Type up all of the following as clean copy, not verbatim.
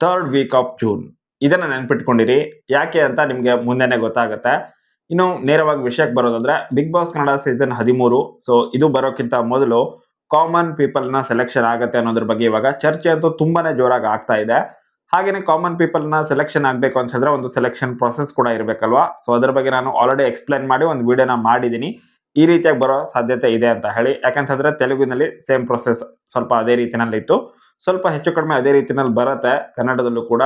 Third weak of June. ಇದನ್ನ ನೆನ್ಪಿಟ್ಕೊಂಡಿರಿ. ಯಾಕೆ ಅಂತ ನಿಮ್ಗೆ ಮುಂದೆನೆ ಗೊತ್ತಾಗುತ್ತೆ. ಇನ್ನು ನೇರವಾಗಿ ವಿಷಯಕ್ಕೆ ಬರೋದಾದ್ರೆ big boss Kannada season 13. So ಇದು ಬರೋಕ್ಕಿಂತ ಮೊದಲು ಕಾಮನ್ ಪೀಪಲ್ ನ ಸೆಲೆಕ್ಷನ್ ಆಗತ್ತೆ ಅನ್ನೋದ್ರ ಬಗ್ಗೆ ಇವಾಗ ಚರ್ಚೆ ಅಂತೂ ತುಂಬಾನೇ ಜೋರಾಗಿ ಆಗ್ತಾ ಇದೆ. ಹಾಗೇನೆ ಕಾಮನ್ ಪೀಪಲ್ ನ ಸೆಲೆಕ್ಷನ್ ಆಗ್ಬೇಕು ಅಂತ ಹೇಳಿದ್ರೆ ಒಂದು ಸೆಲೆಕ್ಷನ್ ಪ್ರೊಸೆಸ್ ಕೂಡ ಇರಬೇಕಲ್ವಾ. ಸೊ ಅದ್ರ ಬಗ್ಗೆ ನಾನು ಆಲ್ರೆಡಿ ಎಕ್ಸ್ಪ್ಲೈನ್ ಮಾಡಿ ಒಂದು ವಿಡಿಯೋನ ಮಾಡಿದ್ದೀನಿ. ಈ ರೀತಿಯಾಗಿ ಬರೋ ಸಾಧ್ಯತೆ ಇದೆ ಅಂತ ಹೇಳಿ. ಯಾಕಂತಂದ್ರೆ ತೆಲುಗಿನಲ್ಲಿ ಸೇಮ್ ಪ್ರೊಸೆಸ್ ಸ್ವಲ್ಪ ಅದೇ ರೀತಿನಲ್ಲಿ ಇತ್ತು. ಸ್ವಲ್ಪ ಹೆಚ್ಚು ಕಡಿಮೆ ಅದೇ ರೀತಿನಲ್ಲಿ ಬರುತ್ತೆ ಕನ್ನಡದಲ್ಲೂ ಕೂಡ.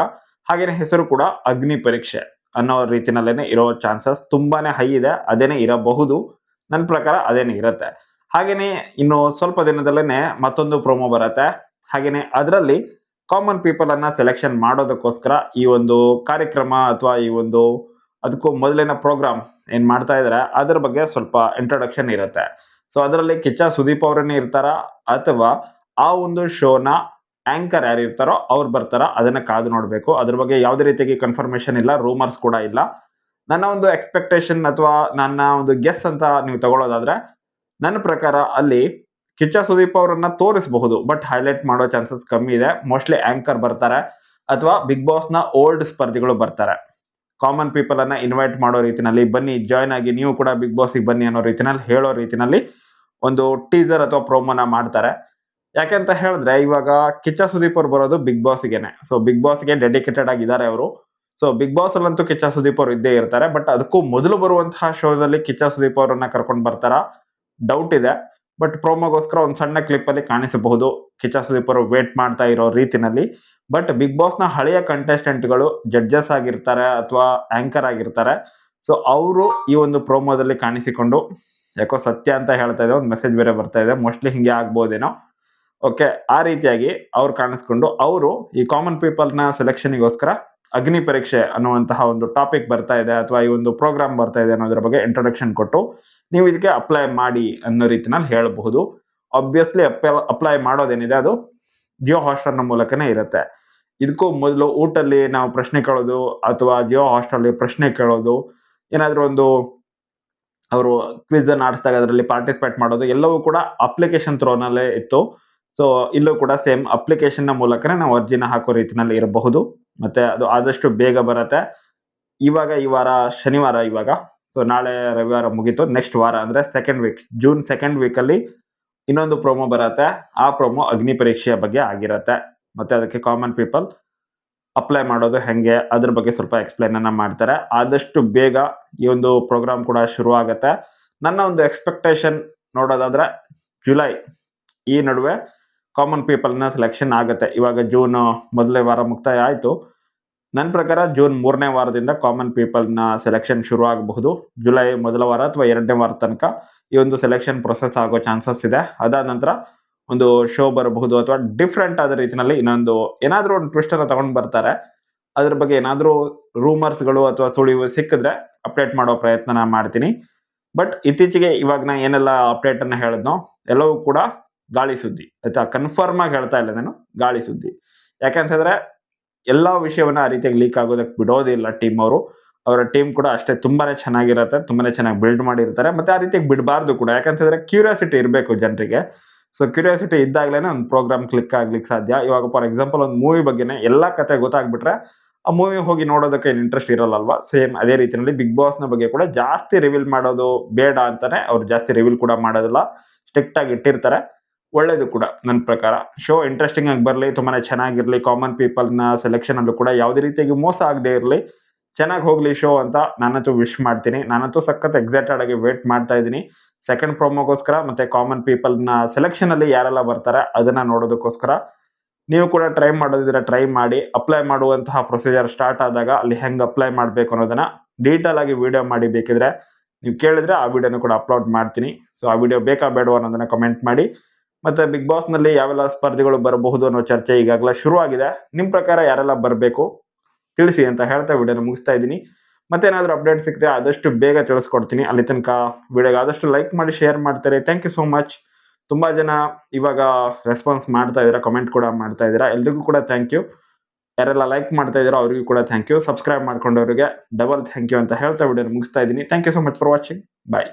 ಹಾಗೇನೆ ಹೆಸರು ಕೂಡ ಅಗ್ನಿ ಪರೀಕ್ಷೆ ಅನ್ನೋ ರೀತಿನಲ್ಲೇನೆ ಇರೋ ಚಾನ್ಸಸ್ ತುಂಬಾನೇ ಹೈ ಇದೆ. ಅದೇನೆ ಇರಬಹುದು. ನನ್ನ ಪ್ರಕಾರ ಅದೇನೆ ಇರುತ್ತೆ. ಹಾಗೇನೆ ಇನ್ನು ಸ್ವಲ್ಪ ದಿನದಲ್ಲೇನೆ ಮತ್ತೊಂದು ಪ್ರೋಮೋ ಬರುತ್ತೆ. ಹಾಗೇನೆ ಅದರಲ್ಲಿ ಕಾಮನ್ ಪೀಪಲ್ ಅನ್ನ ಸೆಲೆಕ್ಷನ್ ಮಾಡೋದಕ್ಕೋಸ್ಕರ ಈ ಒಂದು ಕಾರ್ಯಕ್ರಮ ಅಥವಾ ಈ ಒಂದು ಅದಕ್ಕೂ ಮೊದಲಿನ ಪ್ರೋಗ್ರಾಮ್ ಏನ್ ಮಾಡ್ತಾ ಇದಾರೆ ಅದ್ರ ಬಗ್ಗೆ ಸ್ವಲ್ಪ ಇಂಟ್ರೊಡಕ್ಷನ್ ಇರುತ್ತೆ. ಸೊ ಅದರಲ್ಲಿ ಕಿಚ್ಚ ಸುದೀಪ್ ಅವರನ್ನೇ ಇರ್ತಾರ ಅಥವಾ ಆ ಒಂದು ಶೋನ ಆಂಕರ್ ಯಾರು ಇರ್ತಾರೋ ಅವ್ರು ಬರ್ತಾರ, ಅದನ್ನ ಕಾದು ನೋಡ್ಬೇಕು. ಅದ್ರ ಬಗ್ಗೆ ಯಾವುದೇ ರೀತಿಯಾಗಿ ಕನ್ಫರ್ಮೇಶನ್ ಇಲ್ಲ, ರೂಮರ್ಸ್ ಕೂಡ ಇಲ್ಲ. ನನ್ನ ಒಂದು ಎಕ್ಸ್ಪೆಕ್ಟೇಷನ್ ಅಥವಾ ನನ್ನ ಒಂದು ಗೆಸ್ ಅಂತ ನೀವು ತಗೊಳ್ಳೋದಾದ್ರೆ ನನ್ನ ಪ್ರಕಾರ ಅಲ್ಲಿ ಕಿಚ್ಚ ಸುದೀಪ್ ಅವರನ್ನ ತೋರಿಸಬಹುದು, ಬಟ್ ಹೈಲೈಟ್ ಮಾಡೋ ಚಾನ್ಸಸ್ ಕಮ್ಮಿ ಇದೆ. ಮೋಸ್ಟ್ಲಿ ಆಂಕರ್ ಬರ್ತಾರೆ ಅಥವಾ ಬಿಗ್ ಬಾಸ್ ನ ಓಲ್ಡ್ ಸ್ಪರ್ಧಿಗಳು ಬರ್ತಾರೆ. ಕಾಮನ್ ಪೀಪಲ್ ಅನ್ನ ಇನ್ವೈಟ್ ಮಾಡೋ ರೀತಿನಲ್ಲಿ ಬನ್ನಿ, ಜಾಯ್ನ್ ಆಗಿ, ನೀವು ಕೂಡ ಬಿಗ್ ಬಾಸ್ ಬನ್ನಿ ಅನ್ನೋ ರೀತಿನಲ್ಲಿ ಹೇಳೋ ರೀತಿನಲ್ಲಿ ಒಂದು ಟೀಸರ್ ಅಥವಾ ಪ್ರೋಮೋನ ಮಾಡ್ತಾರೆ. ಯಾಕೆಂತ ಹೇಳಿದ್ರೆ ಇವಾಗ ಕಿಚ್ಚ ಸುದೀಪ್ ಅವ್ರು ಬರೋದು ಬಿಗ್ ಬಾಸ್ಗೆನೆ. ಸೊ ಬಿಗ್ ಬಾಸ್ಗೆ ಡೆಡಿಕೇಟೆಡ್ ಆಗಿದ್ದಾರೆ ಅವರು. ಸೊ ಬಿಗ್ ಬಾಸ್ ಅಲ್ಲಂತೂ ಕಿಚ್ಚ ಸುದೀಪ್ ಅವರು ಇದ್ದೇ ಇರ್ತಾರೆ. ಬಟ್ ಅದಕ್ಕೂ ಮೊದಲು ಬರುವಂತಹ ಶೋದಲ್ಲಿ ಕಿಚ್ಚ ಸುದೀಪ್ ಅವರನ್ನ ಕರ್ಕೊಂಡು ಬರ್ತಾರ ಡೌಟ್ ಇದೆ. ಬಟ್ ಪ್ರೋಮೋಗೋಸ್ಕರ ಒಂದು ಸಣ್ಣ ಕ್ಲಿಪ್ ಅಲ್ಲಿ ಕಾಣಿಸಬಹುದು ಕಿಚ್ಚ ಸುದೀಪ್ ಅವರು ವೇಟ್ ಮಾಡ್ತಾ ಇರೋ ರೀತಿನಲ್ಲಿ. ಬಟ್ ಬಿಗ್ ಬಾಸ್ ನ ಹಳೆಯ ಕಂಟೆಸ್ಟೆಂಟ್ಗಳು ಜಡ್ಜಸ್ ಆಗಿರ್ತಾರೆ ಅಥವಾ ಆಂಕರ್ ಆಗಿರ್ತಾರೆ. ಸೊ ಅವರು ಈ ಒಂದು ಪ್ರೋಮೋದಲ್ಲಿ ಕಾಣಿಸಿಕೊಂಡು, ಯಾಕೋ ಸತ್ಯ ಅಂತ ಹೇಳ್ತಾ ಇದೆ, ಒಂದು ಮೆಸೇಜ್ ಬೇರೆ ಬರ್ತಾ ಇದೆ, ಮೋಸ್ಟ್ಲಿ ಹಿಂಗೆ ಆಗ್ಬೋದೇನೋ. ಓಕೆ, ಆ ರೀತಿಯಾಗಿ ಅವ್ರು ಕಾಣಿಸ್ಕೊಂಡು ಅವರು ಈ ಕಾಮನ್ ಪೀಪಲ್ ನ ಸೆಲೆಕ್ಷನ್ಗೋಸ್ಕರ ಅಗ್ನಿ ಪರೀಕ್ಷೆ ಅನ್ನುವಂತಹ ಒಂದು ಟಾಪಿಕ್ ಬರ್ತಾ ಇದೆ ಅಥವಾ ಈ ಒಂದು ಪ್ರೋಗ್ರಾಮ್ ಬರ್ತಾ ಇದೆ ಅನ್ನೋದ್ರ ಬಗ್ಗೆ ಇಂಟ್ರೊಡಕ್ಷನ್ ಕೊಟ್ಟು ನೀವು ಇದಕ್ಕೆ ಅಪ್ಲೈ ಮಾಡಿ ಅನ್ನೋ ರೀತಿನಲ್ಲಿ ಹೇಳಬಹುದು. ಆಬ್ವಿಯಸ್ಲಿ ಅಪ್ಲೈ ಮಾಡೋದೇನಿದೆ ಅದು ಜಿಯೋ ಹಾಟ್‌ಸ್ಟಾರ್ ನ ಮೂಲಕನೇ ಇರುತ್ತೆ. ಇದಕ್ಕೂ ಮೊದಲು ಊಟಲ್ಲಿ ನಾವು ಪ್ರಶ್ನೆ ಕೇಳೋದು ಅಥವಾ ಜಿಯೋ ಹಾಟ್‌ಸ್ಟಾರ್ ಅಲ್ಲಿ ಪ್ರಶ್ನೆ ಕೇಳೋದು, ಏನಾದರೂ ಒಂದು ಅವರು ಕ್ವಿಜ್ ಅನ್ನು ಆಡಿಸಿದಾಗ ಅದರಲ್ಲಿ ಪಾರ್ಟಿಸಿಪೇಟ್ ಮಾಡೋದು ಎಲ್ಲವೂ ಕೂಡ ಅಪ್ಲಿಕೇಶನ್ ಥ್ರೋನಲ್ಲೇ ಇತ್ತು. ಸೊ ಇಲ್ಲೂ ಕೂಡ ಸೇಮ್ ಅಪ್ಲಿಕೇಶನ್ ನ ಮೂಲಕನೇ ನಾವು ಅರ್ಜಿನ ಹಾಕೋ ರೀತಿನಲ್ಲಿ ಇರಬಹುದು. ಮತ್ತೆ ಅದು ಆದಷ್ಟು ಬೇಗ ಬರುತ್ತೆ. ಇವಾಗ ಈ ವಾರ ಶನಿವಾರ ಇವಾಗ. ಸೊ ನಾಳೆ ರವಿವಾರ ಮುಗೀತು. ನೆಕ್ಸ್ಟ್ ವಾರ ಅಂದ್ರೆ second week, June second week ಅಲ್ಲಿ ಇನ್ನೊಂದು ಪ್ರೋಮೋ ಬರುತ್ತೆ. ಆ ಪ್ರೋಮೋ ಅಗ್ನಿ ಪರೀಕ್ಷೆಯ ಬಗ್ಗೆ ಆಗಿರುತ್ತೆ. ಮತ್ತೆ ಅದಕ್ಕೆ ಕಾಮನ್ ಪೀಪಲ್ ಅಪ್ಲೈ ಮಾಡೋದು ಹೆಂಗೆ ಅದ್ರ ಬಗ್ಗೆ ಸ್ವಲ್ಪ ಎಕ್ಸ್ಪ್ಲೈನ್ ಅನ್ನ ಮಾಡ್ತಾರೆ. ಆದಷ್ಟು ಬೇಗ ಈ ಒಂದು ಪ್ರೋಗ್ರಾಮ್ ಕೂಡ ಶುರು ಆಗುತ್ತೆ. ನನ್ನ ಒಂದು ಎಕ್ಸ್ಪೆಕ್ಟೇಷನ್ ನೋಡೋದಾದ್ರೆ ಜುಲೈ ಈ ನಡುವೆ ಕಾಮನ್ ಪೀಪಲ್ ನ ಸೆಲೆಕ್ಷನ್ ಆಗುತ್ತೆ. ಇವಾಗ ಜೂನ್ ಮೊದಲನೇ ವಾರ ಮುಕ್ತಾಯ ಆಯ್ತು. ನನ್ನ ಪ್ರಕಾರ ಜೂನ್ 3ನೇ ವಾರದಿಂದ ಕಾಮನ್ ಪೀಪಲ್ ನ ಸೆಲೆಕ್ಷನ್ ಶುರು ಆಗಬಹುದು. ಜುಲೈ ಮೊದಲ ವಾರ ಅಥವಾ 2ನೇ ವಾರ ತನಕ ಈ ಒಂದು ಸೆಲೆಕ್ಷನ್ ಪ್ರೊಸೆಸ್ ಆಗೋ ಚಾನ್ಸಸ್ ಇದೆ. ಅದಾದ ನಂತರ ಒಂದು ಶೋ ಬರಬಹುದು ಅಥವಾ ಡಿಫ್ರೆಂಟ್ ಆದ ರೀತಿಯಲ್ಲಿ ಇನ್ನೊಂದು ಏನಾದರೂ ಒಂದು ಟ್ವಿಸ್ಟ್ ಅನ್ನು ತಗೊಂಡು ಬರ್ತಾರೆ. ಅದ್ರ ಬಗ್ಗೆ ಏನಾದರೂ ರೂಮರ್ಸ್ಗಳು ಅಥವಾ ಸುಳಿವು ಸಿಕ್ಕಿದ್ರೆ ಅಪ್ಡೇಟ್ ಮಾಡೋ ಪ್ರಯತ್ನ ಮಾಡ್ತೀನಿ. ಬಟ್ ಇತ್ತೀಚೆಗೆ ಇವಾಗ ನಾ ಏನೆಲ್ಲ ಅಪ್ಡೇಟ್ ಅನ್ನ ಹೇಳಿದ್ನೋ ಎಲ್ಲವೂ ಕೂಡ ಗಾಳಿ ಸುದ್ದಿ ಆಯ್ತಾ. ಕನ್ಫರ್ಮ್ ಆಗಿ ಹೇಳ್ತಾ ಇಲ್ಲ ನಾನು, ಗಾಳಿ ಸುದ್ದಿ. ಯಾಕಂತಂದ್ರೆ ಎಲ್ಲಾ ವಿಷಯವನ್ನ ಆ ರೀತಿಯಾಗಿ ಲೀಕ್ ಆಗೋದಕ್ಕೆ ಬಿಡೋದಿಲ್ಲ ಟೀಮ್ ಅವರು. ಅವರ ಟೀಮ್ ಕೂಡ ಅಷ್ಟೇ ತುಂಬಾನೇ ಚೆನ್ನಾಗಿರುತ್ತೆ, ತುಂಬಾನೇ ಚೆನ್ನಾಗಿ ಬಿಲ್ಡ್ ಮಾಡಿರ್ತಾರೆ. ಮತ್ತೆ ಆ ರೀತಿಯಾಗಿ ಬಿಡಬಾರ್ದು ಕೂಡ. ಯಾಕಂತಂದ್ರೆ ಕ್ಯೂರಿಯಾಸಿಟಿ ಇರಬೇಕು ಜನರಿಗೆ. ಸೊ ಕ್ಯೂರಿಯಾಸಿಟಿ ಇದ್ದಾಗಲೇನೆ ಒಂದು ಪ್ರೋಗ್ರಾಮ್ ಕ್ಲಿಕ್ ಆಗ್ಲಿಕ್ಕೆ ಸಾಧ್ಯ. ಇವಾಗ ಫಾರ್ ಎಕ್ಸಾಂಪಲ್ ಒಂದು ಮೂವಿ ಬಗ್ಗೆನೇ ಎಲ್ಲಾ ಕತೆ ಗೊತ್ತಾಗ್ಬಿಟ್ರೆ ಆ ಮೂವಿ ಹೋಗಿ ನೋಡೋದಕ್ಕೆ ಇಂಟ್ರೆಸ್ಟ್ ಇರಲ್ಲಲ್ವಾ. ಸೇಮ್ ಅದೇ ರೀತಿಯಲ್ಲಿ ಬಿಗ್ ಬಾಸ್ ನ ಬಗ್ಗೆ ಕೂಡ ಜಾಸ್ತಿ ರಿವೀಲ್ ಮಾಡೋದು ಬೇಡ ಅಂತಾನೆ ಅವ್ರು ಜಾಸ್ತಿ ರಿವೀಲ್ ಕೂಡ ಮಾಡೋದಿಲ್ಲ. ಸ್ಟ್ರಿಕ್ಟ್ ಆಗಿ ಇಟ್ಟಿರ್ತಾರೆ. ಒಳ್ಳೇದು ಕೂಡ ನನ್ನ ಪ್ರಕಾರ. ಶೋ ಇಂಟ್ರೆಸ್ಟಿಂಗ್ ಆಗಿ ಬರಲಿ, ತುಂಬಾನೇ ಚೆನ್ನಾಗಿರ್ಲಿ. ಕಾಮನ್ ಪೀಪಲ್ ನ ಸೆಲೆಕ್ಷನ್ ಅಲ್ಲೂ ಕೂಡ ಯಾವುದೇ ರೀತಿಯಾಗಿ ಮೋಸ ಆಗದೆ ಇರಲಿ, ಚೆನ್ನಾಗಿ ಹೋಗ್ಲಿ ಶೋ ಅಂತ ನಾನಂತೂ ವಿಶ್ ಮಾಡ್ತೀನಿ. ನಾನಂತೂ ಸಖತ್ ಎಕ್ಸೈಟೆಡ್ ಆಗಿ ವೇಟ್ ಮಾಡ್ತಾ ಇದ್ದೀನಿ ಸೆಕೆಂಡ್ ಪ್ರೋಮೋಗೋಸ್ಕರ. ಮತ್ತೆ ಕಾಮನ್ ಪೀಪಲ್ ನ ಸೆಲೆಕ್ಷನ್ ಅಲ್ಲಿ ಯಾರೆಲ್ಲ ಬರ್ತಾರೆ ಅದನ್ನ ನೋಡೋದಕ್ಕೋಸ್ಕರ. ನೀವು ಕೂಡ ಟ್ರೈ ಮಾಡೋದಿದ್ರೆ ಟ್ರೈ ಮಾಡಿ. ಅಪ್ಲೈ ಮಾಡುವಂತಹ ಪ್ರೊಸೀಜರ್ ಸ್ಟಾರ್ಟ್ ಆದಾಗ ಅಲ್ಲಿ ಹೆಂಗ್ ಅಪ್ಲೈ ಮಾಡಬೇಕು ಅನ್ನೋದನ್ನ ಡೀಟೇಲ್ ಆಗಿ ವಿಡಿಯೋ ಮಾಡಿ ಬೇಕಿದ್ರೆ ನೀವು ಕೇಳಿದ್ರೆ ಆ ವಿಡಿಯೋನ ಕೂಡ ಅಪ್ಲೋಡ್ ಮಾಡ್ತೀನಿ. ಸೊ ಆ ವಿಡಿಯೋ ಬೇಕಾ ಬೇಡವಾ ಅನ್ನೋದನ್ನ ಕಮೆಂಟ್ ಮಾಡಿ. ಮತ್ತೆ ಬಿಗ್ ಬಾಸ್ ನಲ್ಲಿ ಯಾವೆಲ್ಲ ಸ್ಪರ್ಧಿಗಳು ಬರಬಹುದು ಅನ್ನೋ ಚರ್ಚೆ ಈಗಾಗಲೇ ಶುರು ಆಗಿದೆ. ನಿಮ್ ಪ್ರಕಾರ ಯಾರೆಲ್ಲ ಬರಬೇಕು ತಿಳಿಸಿ ಅಂತ ಹೇಳ್ತಾ ವಿಡಿಯೋನ ಮುಗಿಸ್ತಾ ಇದ್ದೀನಿ. ಮತ್ತೇನಾದ್ರೂ ಅಪ್ಡೇಟ್ ಸಿಕ್ಕಿದ್ರೆ ಆದಷ್ಟು ಬೇಗ ತಿಳಿಸ್ಕೊಡ್ತೀನಿ. ಅಲ್ಲಿ ತನಕ ವಿಡಿಯೋಗೆ ಆದಷ್ಟು ಲೈಕ್ ಮಾಡಿ, ಶೇರ್ ಮಾಡ್ತಾರೆ. Thank you so much. ತುಂಬಾ ಜನ ಇವಾಗ ರೆಸ್ಪಾನ್ಸ್ ಮಾಡ್ತಾ ಇದ್ದೀರಾ, ಕಮೆಂಟ್ ಕೂಡ ಮಾಡ್ತಾ ಇದ್ದೀರಾ. ಎಲ್ರಿಗೂ ಕೂಡ ಥ್ಯಾಂಕ್ ಯು. ಯಾರೆಲ್ಲ ಲೈಕ್ ಮಾಡ್ತಾ ಇದ್ದೀರೋ ಅವರಿಗೂ ಕೂಡ ಥ್ಯಾಂಕ್ ಯು. ಸಬ್ಸ್ಕ್ರೈಬ್ ಮಾಡ್ಕೊಂಡವರಿಗೆ ಡಬಲ್ ಥ್ಯಾಂಕ್ ಯು ಅಂತ ಹೇಳ್ತಾ ವಿಡಿಯೋನ ಮುಗಿಸ್ತಾ ಇದ್ದೀನಿ. Thank you so much for watching. Bye.